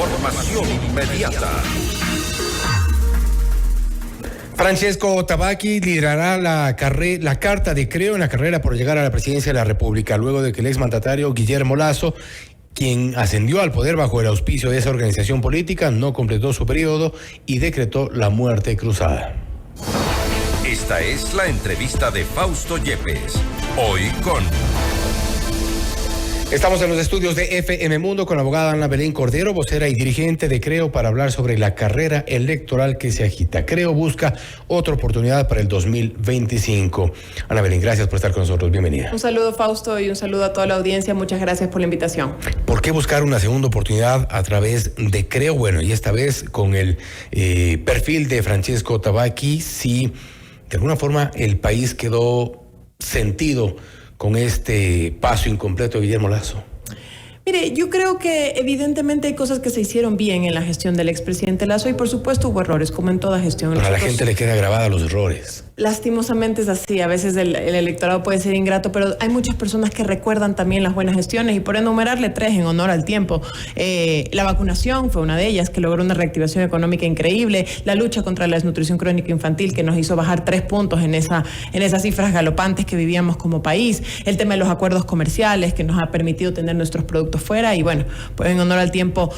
Información inmediata. Francesco Tabacchi liderará la carta de Creo en la carrera por llegar a la presidencia de la República, luego de que el exmandatario Guillermo Lasso, quien ascendió al poder bajo el auspicio de esa organización política, no completó su periodo y decretó la muerte cruzada. Esta es la entrevista de Fausto Yepes. Hoy con... Estamos en los estudios de FM Mundo con la abogada Ana Belén Cordero, vocera y dirigente de Creo, para hablar sobre la carrera electoral que se agita. Creo busca otra oportunidad para el 2025. Ana Belén, gracias por estar con nosotros. Bienvenida. Un saludo, Fausto, y un saludo a toda la audiencia. Muchas gracias por la invitación. ¿Por qué buscar una segunda oportunidad a través de Creo? Bueno, y esta vez con el perfil de Francesco Tabacchi, si de alguna forma el país quedó sentido con este paso incompleto de Guillermo Lasso. Mire, yo creo que evidentemente hay cosas que se hicieron bien en la gestión del expresidente Lasso y por supuesto hubo errores, como en toda gestión. Pero a la gente le queda grabada los errores. Lastimosamente es así, a veces el electorado puede ser ingrato, pero hay muchas personas que recuerdan también las buenas gestiones y por enumerarle tres en honor al tiempo. La vacunación fue una de ellas, que logró una reactivación económica increíble, la lucha contra la desnutrición crónica infantil, que nos hizo bajar 3 puntos en esas cifras galopantes que vivíamos como país, el tema de los acuerdos comerciales, que nos ha permitido tener nuestros productos fuera, y bueno, pues en honor al tiempo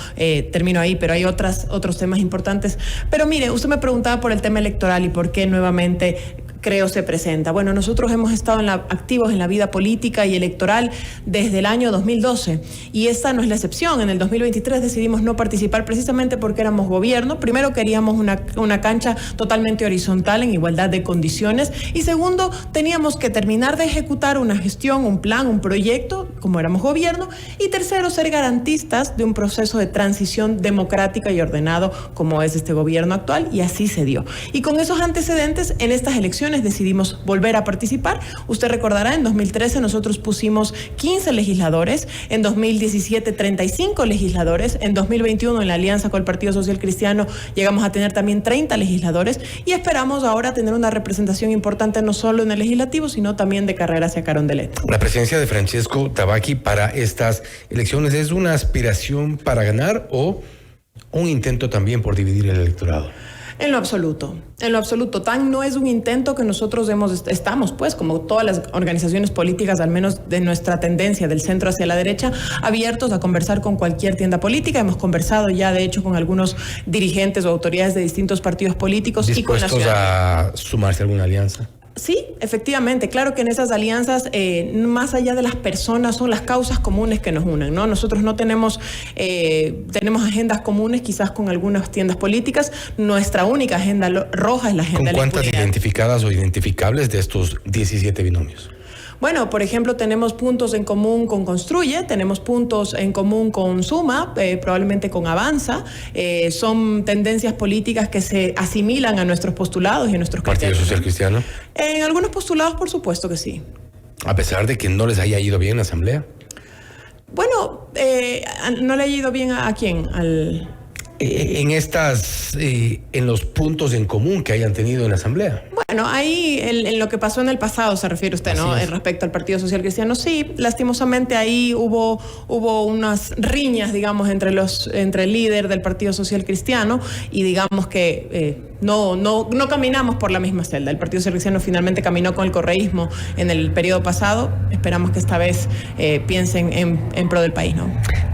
termino ahí, pero hay otros temas importantes. Pero mire, usted me preguntaba por el tema electoral y por qué nuevamente Creo se presenta. Bueno, nosotros hemos estado activos en la vida política y electoral desde el año 2012 y esta no es la excepción. En el 2023 decidimos no participar precisamente porque éramos gobierno. Primero, queríamos una cancha totalmente horizontal en igualdad de condiciones y segundo, teníamos que terminar de ejecutar una gestión, un plan, un proyecto, como éramos gobierno, y tercero, ser garantistas de un proceso de transición democrática y ordenado como es este gobierno actual, y así se dio. Y con esos antecedentes, en estas elecciones decidimos volver a participar. Usted recordará, en 2013 nosotros pusimos 15 legisladores, en 2017 35 legisladores, en 2021 en la alianza con el Partido Social Cristiano llegamos a tener también 30 legisladores y esperamos ahora tener una representación importante no solo en el legislativo, sino también de carrera hacia Carondelet. La presidencia de Francesco Tabacchi para estas elecciones, ¿es una aspiración para ganar o un intento también por dividir el electorado? En lo absoluto. Tan no es un intento que nosotros estamos, pues, como todas las organizaciones políticas, al menos de nuestra tendencia del centro hacia la derecha, abiertos a conversar con cualquier tienda política. Hemos conversado ya, de hecho, con algunos dirigentes o autoridades de distintos partidos políticos. ¿Dispuestos y con a sumarse a alguna alianza? Sí, efectivamente. Claro que en esas alianzas, más allá de las personas, son las causas comunes que nos unen, ¿no? Nosotros no tenemos agendas comunes, quizás con algunas tiendas políticas. Nuestra única agenda roja es la agenda ¿Con cuántas electoral. identificadas o identificables de estos 17 binomios? Bueno, por ejemplo, tenemos puntos en común con Construye, tenemos puntos en común con Suma, probablemente con Avanza. Son tendencias políticas que se asimilan a nuestros postulados y a nuestros criterios. ¿Partido Social Cristiano? En algunos postulados, por supuesto que sí. A pesar de que no les haya ido bien en la asamblea. Bueno, ¿no le ha ido bien a quién? En los puntos en común que hayan tenido en la asamblea. Bueno, ahí en lo que pasó en el pasado se refiere usted, ¿no? Respecto al Partido Social Cristiano, sí, lastimosamente ahí hubo unas riñas, digamos, entre el líder del Partido Social Cristiano y digamos que no caminamos por la misma celda. El Partido Social Cristiano finalmente caminó con el correísmo en el periodo pasado. Esperamos que esta vez piensen en pro del país, ¿no?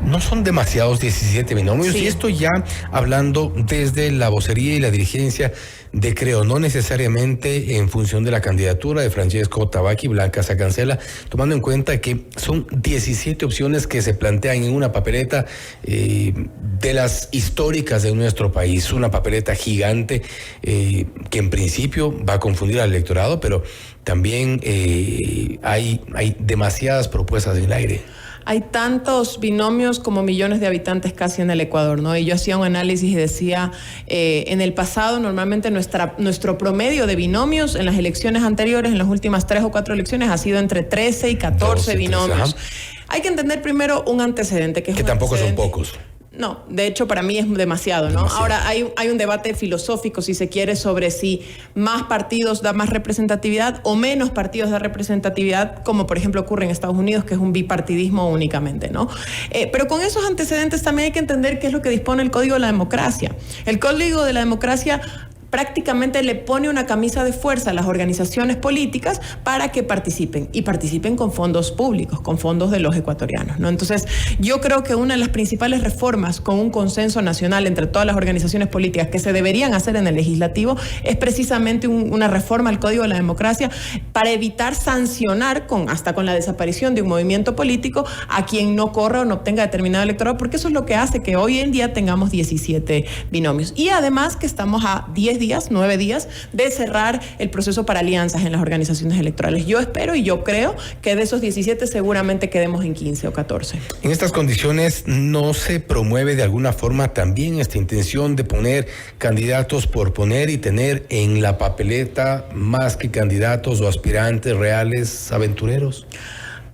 No son demasiados 17 binomios, sí. Y esto ya hablando desde la vocería y la dirigencia de Creo, no necesariamente en función de la candidatura de Francesco Tabacchi, Blanca Sacancela, tomando en cuenta que son 17 opciones que se plantean en una papeleta de las históricas de nuestro país, una papeleta gigante que en principio va a confundir al electorado, pero también hay demasiadas propuestas en el aire. Hay tantos binomios como millones de habitantes casi en el Ecuador, ¿no? Y yo hacía un análisis y decía, en el pasado normalmente nuestro promedio de binomios en las elecciones anteriores, en las últimas 3 o 4 elecciones, ha sido entre 13 y 14 binomios. Hay que entender primero un antecedente. Que tampoco son pocos. No, de hecho para mí es demasiado, ¿no? Ahora hay un debate filosófico, si se quiere, sobre si más partidos da más representatividad o menos partidos da representatividad, como por ejemplo ocurre en Estados Unidos, que es un bipartidismo únicamente, ¿no? Pero con esos antecedentes también hay que entender qué es lo que dispone el Código de la Democracia. El Código de la Democracia prácticamente le pone una camisa de fuerza a las organizaciones políticas para que participen, y participen con fondos públicos, con fondos de los ecuatorianos, ¿no? Entonces, yo creo que una de las principales reformas con un consenso nacional entre todas las organizaciones políticas que se deberían hacer en el legislativo es precisamente una reforma al Código de la Democracia para evitar sancionar hasta con la desaparición de un movimiento político a quien no corra o no obtenga determinado electorado, porque eso es lo que hace que hoy en día tengamos 17 binomios. Y además que estamos a 9 días de cerrar el proceso para alianzas en las organizaciones electorales. Yo espero y yo creo que de esos 17 seguramente quedemos en 15 o 14. En estas condiciones, ¿no se promueve de alguna forma también esta intención de poner candidatos por poner y tener en la papeleta más que candidatos o aspirantes reales aventureros?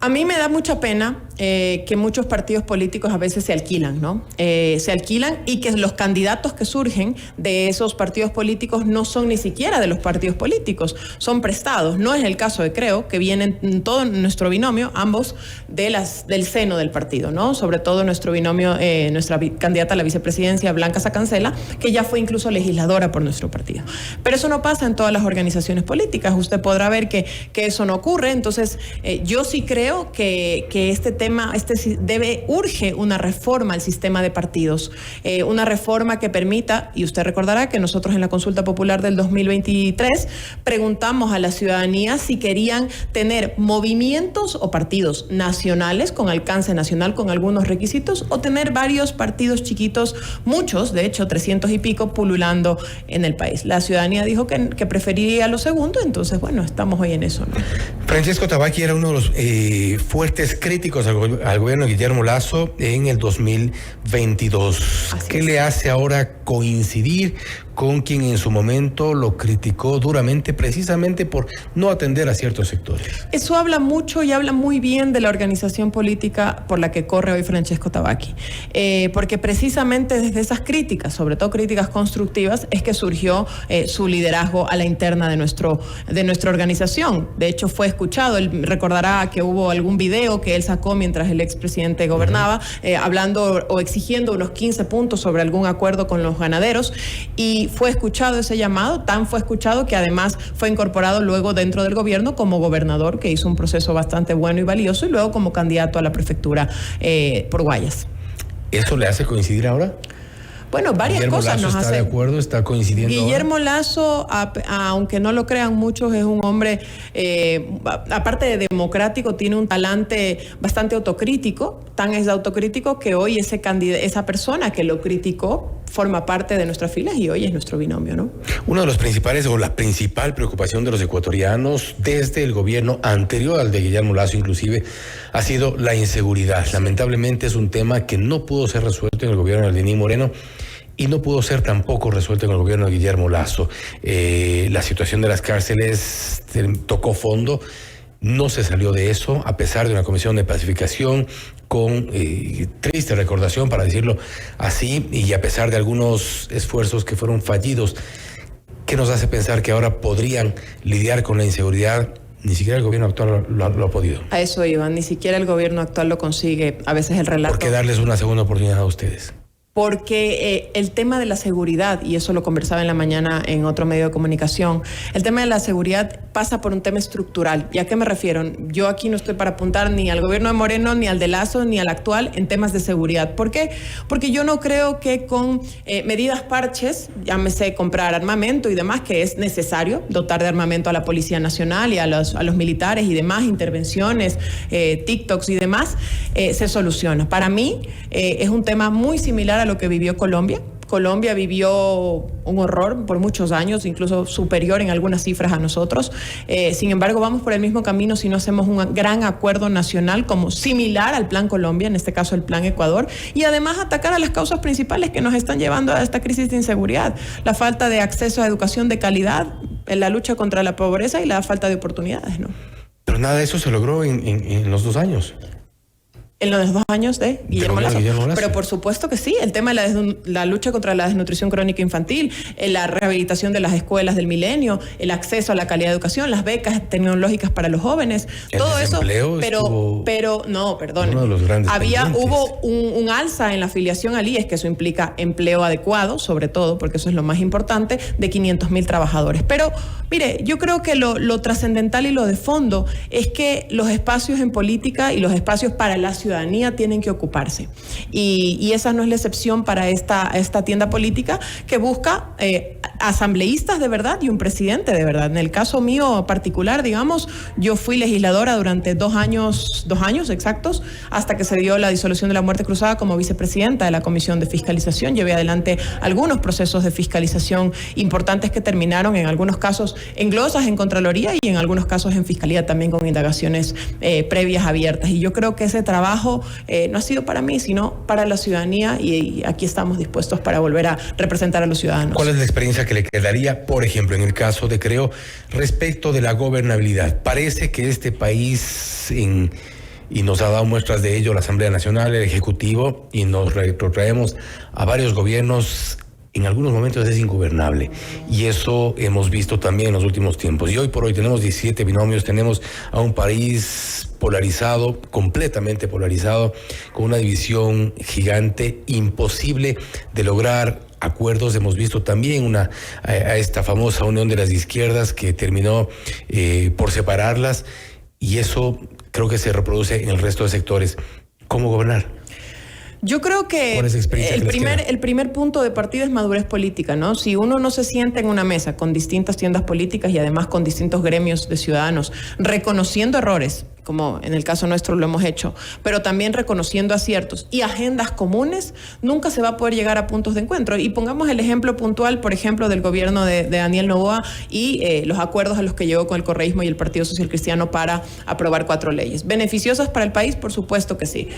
A mí me da mucha pena que muchos partidos políticos a veces se alquilan, ¿no? Se alquilan, y que los candidatos que surgen de esos partidos políticos no son ni siquiera de los partidos políticos, son prestados. No es el caso de Creo, que vienen todo nuestro binomio, ambos del seno del partido, ¿no? Sobre todo nuestro binomio, nuestra candidata a la vicepresidencia, Blanca Sacancela, que ya fue incluso legisladora por nuestro partido. Pero eso no pasa en todas las organizaciones políticas. Usted podrá ver que eso no ocurre. Entonces, yo sí creo que este tema urge una reforma al sistema de partidos, una reforma que permita, y usted recordará que nosotros en la consulta popular del 2023 preguntamos a la ciudadanía si querían tener movimientos o partidos nacionales con alcance nacional con algunos requisitos, o tener varios partidos chiquitos, muchos, de hecho 300 y pico, pululando en el país. La ciudadanía dijo que preferiría lo segundo, entonces bueno, estamos hoy en eso, ¿no? Francesco Tabaqui era uno de los fuertes críticos al gobierno de Guillermo Lasso en el 2022. ¿Qué le hace ahora coincidir con quien en su momento lo criticó duramente precisamente por no atender a ciertos sectores? Eso habla mucho y habla muy bien de la organización política por la que corre hoy Francesco Tabaqui, porque precisamente desde esas críticas, sobre todo críticas constructivas, es que surgió su liderazgo a la interna de nuestra organización. De hecho, fue escuchado. Él recordará que hubo algún video que él sacó mientras el expresidente gobernaba, hablando o exigiendo unos 15 puntos sobre algún acuerdo con los ganaderos, y fue escuchado ese llamado, tan fue escuchado que además fue incorporado luego dentro del gobierno como gobernador, que hizo un proceso bastante bueno y valioso, y luego como candidato a la prefectura por Guayas. ¿Eso le hace coincidir ahora? Bueno, varias Guillermo cosas Lasso nos está hacen. de acuerdo, está coincidiendo. Guillermo Lasso, aunque no lo crean muchos, es un hombre, aparte de democrático, tiene un talante bastante autocrítico. Tan es autocrítico que hoy esa persona que lo criticó forma parte de nuestras filas y hoy es nuestro binomio, ¿no? Uno de los principales, o la principal preocupación de los ecuatorianos desde el gobierno anterior al de Guillermo Lasso inclusive, ha sido la inseguridad. Lamentablemente es un tema que no pudo ser resuelto en el gobierno de Lenín Moreno y no pudo ser tampoco resuelto en el gobierno de Guillermo Lasso. La situación de las cárceles tocó fondo. No se salió de eso, a pesar de una comisión de pacificación con triste recordación, para decirlo así, y a pesar de algunos esfuerzos que fueron fallidos. ¿Qué nos hace pensar que ahora podrían lidiar con la inseguridad? Ni siquiera el gobierno actual lo ha podido. A eso iban, ni siquiera el gobierno actual lo consigue. A veces el relato... ¿Por qué darles una segunda oportunidad a ustedes? Porque el tema de la seguridad, y eso lo conversaba en la mañana en otro medio de comunicación, el tema de la seguridad pasa por un tema estructural. ¿Y a qué me refiero? Yo aquí no estoy para apuntar ni al gobierno de Moreno, ni al de Lasso, ni al actual en temas de seguridad. ¿Por qué? Porque yo no creo que con medidas parches, llámese comprar armamento y demás, que es necesario dotar de armamento a la Policía Nacional y a los militares y demás, intervenciones, TikToks y demás, se soluciona. Para mí es un tema muy similar a lo que vivió Colombia. Colombia vivió un horror por muchos años, incluso superior en algunas cifras a nosotros. Sin embargo, vamos por el mismo camino si no hacemos un gran acuerdo nacional como similar al Plan Colombia, en este caso el Plan Ecuador, y además atacar a las causas principales que nos están llevando a esta crisis de inseguridad: la falta de acceso a educación de calidad, la lucha contra la pobreza y la falta de oportunidades, ¿no? Pero nada de eso se logró en los 2 años. En los 2 años de Guillermo Lasso. Lasso. Pero por supuesto que sí, el tema de la lucha contra la desnutrición crónica infantil, la rehabilitación de las escuelas del milenio, el acceso a la calidad de educación, las becas tecnológicas para los jóvenes, todo eso. Pero no, perdón. Hubo un alza en la afiliación al IES, que eso implica empleo adecuado, sobre todo, porque eso es lo más importante, de 500,000 trabajadores. Pero, mire, yo creo que lo trascendental y lo de fondo es que los espacios en política y los espacios para la ciudadanía tienen que ocuparse. Y esa no es la excepción para esta tienda política que busca asambleístas de verdad y un presidente de verdad. En el caso mío particular, digamos, yo fui legisladora durante 2 años exactos, hasta que se dio la disolución de la muerte cruzada como vicepresidenta de la Comisión de Fiscalización. Llevé adelante algunos procesos de fiscalización importantes que terminaron en algunos casos en glosas en Contraloría y en algunos casos en Fiscalía también con indagaciones previas abiertas. Y yo creo que ese trabajo no ha sido para mí, sino para la ciudadanía, y aquí estamos dispuestos para volver a representar a los ciudadanos. ¿Cuál es la experiencia que le quedaría, por ejemplo, en el caso de Creo, respecto de la gobernabilidad? Parece que este país, y nos ha dado muestras de ello la Asamblea Nacional, el Ejecutivo, y nos retrotraemos a varios gobiernos, en algunos momentos es ingobernable, y eso hemos visto también en los últimos tiempos. Y hoy por hoy tenemos 17 binomios, tenemos a un país polarizado, completamente polarizado, con una división gigante, imposible de lograr acuerdos. Hemos visto también a esta famosa unión de las izquierdas que terminó por separarlas, y eso creo que se reproduce en el resto de sectores. ¿Cómo gobernar? Yo creo que el primer punto de partida es madurez política, ¿no? Si uno no se sienta en una mesa con distintas tiendas políticas y además con distintos gremios de ciudadanos, reconociendo errores, como en el caso nuestro lo hemos hecho, pero también reconociendo aciertos y agendas comunes, nunca se va a poder llegar a puntos de encuentro. Y pongamos el ejemplo puntual, por ejemplo, del gobierno de Daniel Noboa y los acuerdos a los que llegó con el correísmo y el Partido Social Cristiano para aprobar 4 leyes. ¿Beneficiosas para el país? Por supuesto que sí.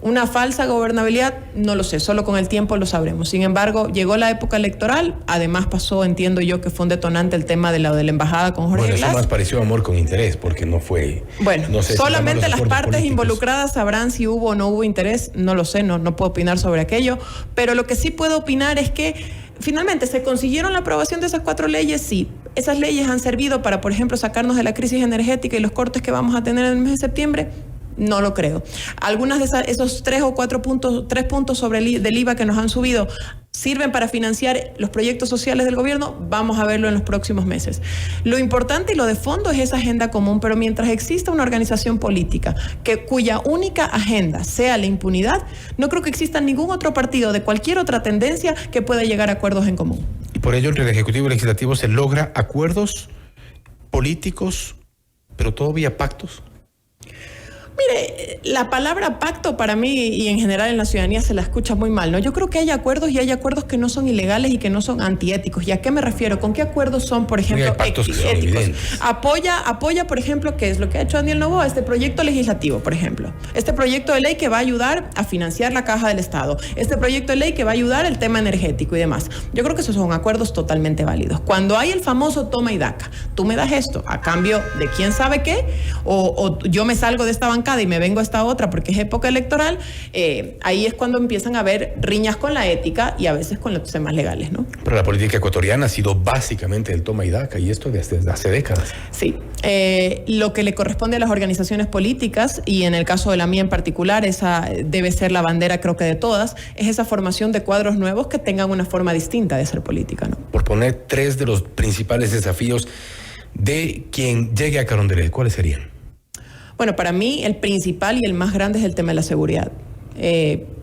Una falsa gobernabilidad, no lo sé, solo con el tiempo lo sabremos. Sin embargo, llegó la época electoral, además pasó, entiendo yo, que fue un detonante el tema de la embajada con Jorge Glass. Bueno, eso más pareció amor con interés, porque no fue... Bueno, no sé, solamente las partes políticos involucradas sabrán si hubo o no hubo interés, no lo sé, no puedo opinar sobre aquello, pero lo que sí puedo opinar es que finalmente se consiguieron la aprobación de esas 4 leyes, sí. Esas leyes han servido para, por ejemplo, sacarnos de la crisis energética y los cortes que vamos a tener en el mes de septiembre. No lo creo. Algunas de esos 3 o 4 puntos, 3 puntos del IVA que nos han subido, ¿sirven para financiar los proyectos sociales del gobierno? Vamos a verlo en los próximos meses. Lo importante y lo de fondo es esa agenda común, pero mientras exista una organización política cuya única agenda sea la impunidad, no creo que exista ningún otro partido de cualquier otra tendencia que pueda llegar a acuerdos en común. Y por ello, entre el Ejecutivo y el Legislativo se logra acuerdos políticos, pero todo vía pactos. Mire, la palabra pacto para mí y en general en la ciudadanía se la escucha muy mal, ¿no? Yo creo que hay acuerdos y hay acuerdos que no son ilegales y que no son antiéticos. ¿Y a qué me refiero? ¿Con qué acuerdos son, por ejemplo, éticos? Apoya, por ejemplo, ¿qué es lo que ha hecho Daniel Noboa? Este proyecto legislativo, por ejemplo. Este proyecto de ley que va a ayudar a financiar la caja del Estado. Este proyecto de ley que va a ayudar al tema energético y demás. Yo creo que esos son acuerdos totalmente válidos. Cuando hay el famoso toma y daca, tú me das esto a cambio de quién sabe qué, o yo me salgo de esta bancada y me vengo a esta otra porque es época electoral, ahí es cuando empiezan a haber riñas con la ética y a veces con los temas legales, ¿no? Pero la política ecuatoriana ha sido básicamente el toma y daca, y esto desde hace décadas. Sí, lo que le corresponde a las organizaciones políticas, y en el caso de la mía en particular, esa debe ser la bandera, creo que de todas, es esa formación de cuadros nuevos que tengan una forma distinta de hacer política, ¿no? Por poner 3 de los principales desafíos de quien llegue a Carondelet, ¿cuáles serían? Bueno, para mí el principal y el más grande es el tema de la seguridad.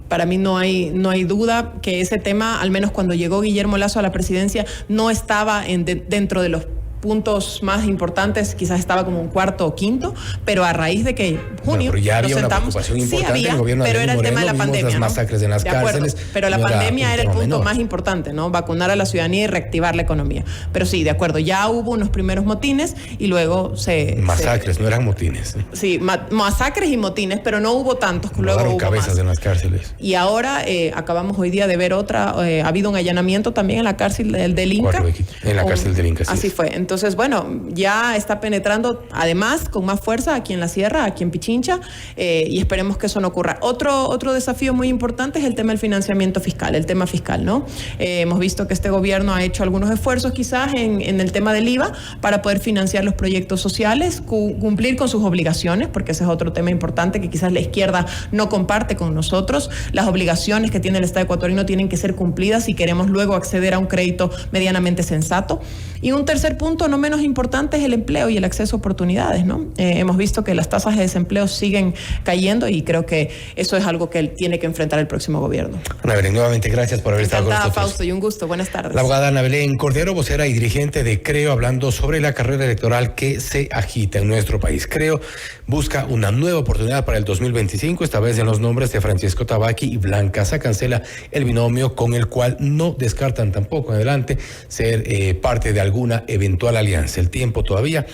Para mí no hay duda que ese tema, al menos cuando llegó Guillermo Lasso a la presidencia, no estaba dentro de los puntos más importantes, quizás estaba como un cuarto o quinto, pero a raíz de que junio pero ya había una preocupación importante en el gobierno de pero era el tema de la pandemia, las masacres en las cárceles, pero la pandemia era el punto más importante, ¿no? Vacunar a la ciudadanía y reactivar la economía. Pero sí, de acuerdo, ya hubo unos primeros motines y luego masacres, no eran motines. Sí, masacres y motines, pero no hubo tantos, luego hubo cabezas más en las cárceles. Y ahora acabamos hoy día de ver otra, ha habido un allanamiento también en la cárcel del Inca. En la cárcel del Inca, sí. Así fue. Entonces, bueno, ya está penetrando además con más fuerza aquí en la sierra, aquí en Pichincha, y esperemos que eso no ocurra. Otro desafío muy importante es el tema del financiamiento fiscal, el tema fiscal, ¿no? Hemos visto que este gobierno ha hecho algunos esfuerzos quizás en el tema del IVA para poder financiar los proyectos sociales, cumplir con sus obligaciones, porque ese es otro tema importante que quizás la izquierda no comparte con nosotros. Las obligaciones que tiene el Estado ecuatoriano tienen que ser cumplidas si queremos luego acceder a un crédito medianamente sensato. Y un tercer punto, no menos importante, es el empleo y el acceso a oportunidades, ¿no? Hemos visto que las tasas de desempleo siguen cayendo y creo que eso es algo que tiene que enfrentar el próximo gobierno. Ana Belén, nuevamente gracias por haber estado con nosotros. Fausto, y un gusto. Buenas tardes. La abogada Ana Belén Cordero, vocera y dirigente de CREO, hablando sobre la carrera electoral que se agita en nuestro país. CREO busca una nueva oportunidad para el 2025, esta vez en los nombres de Francesco Tabaqui y Blanca Sacancela, el binomio con el cual no descartan tampoco en adelante ser parte de alguna eventual alianza. El tiempo todavía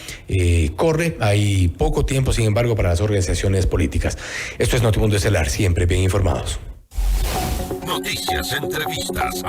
corre, hay poco tiempo, sin embargo, para las organizaciones políticas. Esto es Notimundo Estelar, siempre bien informados. Noticias, entrevistas,